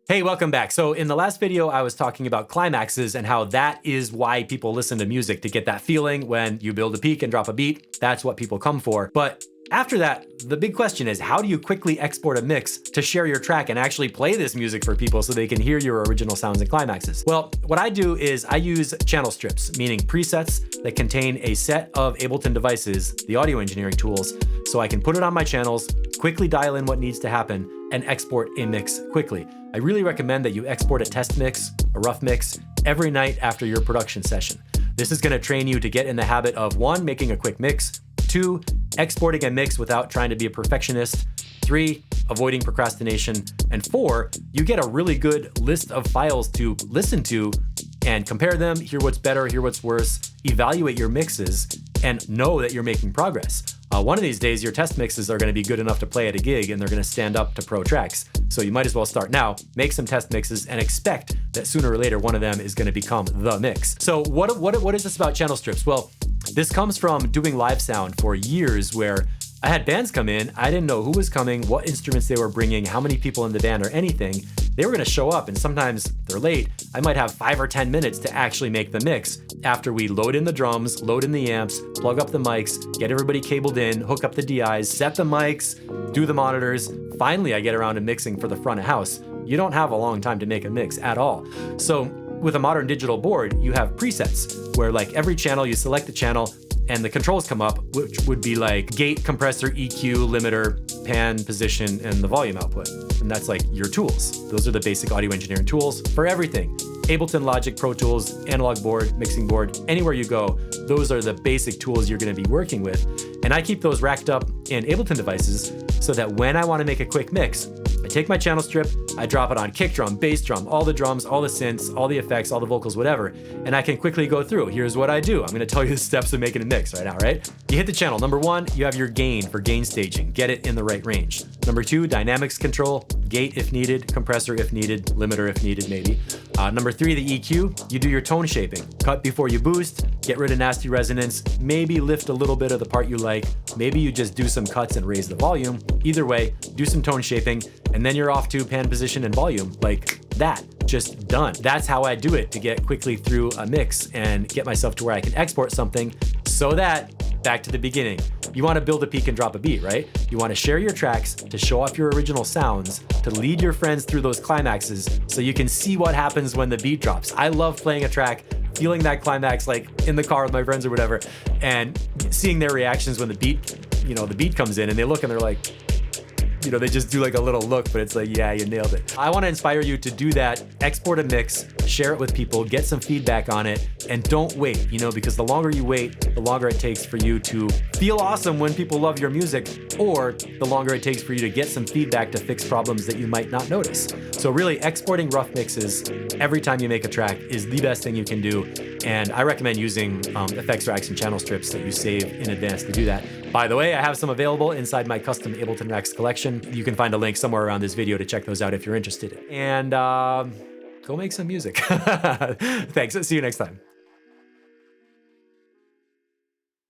Hey, welcome back. So in the last video, I was talking about climaxes and how that is why people listen to music, to get that feeling when you build a peak and drop a beat. That's what people come for. But after that, the big question is, how do you quickly export a mix to share your track and actually play this music for people so they can hear your original sounds and climaxes? Well, what I do is I use channel strips, meaning presets that contain a set of Ableton devices, the audio engineering tools, so I can put it on my channels, quickly dial in what needs to happen, and export a mix quickly. I really recommend that you export a test mix, a rough mix, every night after your production session. This is gonna train you to get in the habit of 1, making a quick mix, 2, exporting a mix without trying to be a perfectionist, 3, avoiding procrastination, and 4, you get a really good list of files to listen to and compare them, hear what's better, hear what's worse, evaluate your mixes, and know that you're making progress. One of these days, your test mixes are gonna be good enough to play at a gig and they're gonna stand up to pro tracks. So you might as well start now, make some test mixes, and expect that sooner or later, one of them is gonna become the mix. So what is this about channel strips? Well, this comes from doing live sound for years where I had bands come in, I didn't know who was coming, what instruments they were bringing, how many people in the band or anything. They were gonna show up and sometimes they're late. I might have 5 or 10 minutes to actually make the mix after we load in the drums, load in the amps, plug up the mics, get everybody cabled in, hook up the DIs, set the mics, do the monitors. Finally, I get around to mixing for the front of house. You don't have a long time to make a mix at all. So with a modern digital board, you have presets where like every channel, you select the channel, and the controls come up, which would be like gate, compressor, EQ, limiter, pan, position, and the volume output. And that's like your tools. Those are the basic audio engineering tools for everything. Ableton, Logic, Pro Tools, analog board, mixing board, anywhere you go, those are the basic tools you're gonna be working with. And I keep those racked up in Ableton devices so that when I wanna make a quick mix, I take my channel strip, I drop it on kick drum, bass drum, all the drums, all the synths, all the effects, all the vocals, whatever, and I can quickly go through. Here's what I do. I'm gonna tell you the steps of making a mix right now, right? You hit the channel. Number 1, you have your gain for gain staging. Get it in the right range. Number 2, dynamics control, gate if needed, compressor if needed, limiter if needed maybe. Number 3, the EQ, you do your tone shaping. Cut before you boost, get rid of nasty resonance, maybe lift a little bit of the part you like, maybe you just do some cuts and raise the volume. Either way, do some tone shaping, and then you're off to pan, position, and volume, like that, just done. That's how I do it to get quickly through a mix and get myself to where I can export something so that, back to the beginning, you wanna build a peak and drop a beat, right? You wanna share your tracks to show off your original sounds, to lead your friends through those climaxes so you can see what happens when the beat drops. I love playing a track, feeling that climax like in the car with my friends or whatever, and seeing their reactions when the beat comes in and they look and they're like, they just do like a little look, but it's like, yeah, you nailed it. I wanna inspire you to do that, export a mix, share it with people, get some feedback on it, and don't wait, because the longer you wait, the longer it takes for you to feel awesome when people love your music, or the longer it takes for you to get some feedback to fix problems that you might not notice. So really, exporting rough mixes every time you make a track is the best thing you can do, and I recommend using effects racks and channel strips that you save in advance to do that. By the way, I have some available inside my custom Ableton racks collection. You can find a link somewhere around this video to check those out if you're interested. And go make some music. Thanks, see you next time.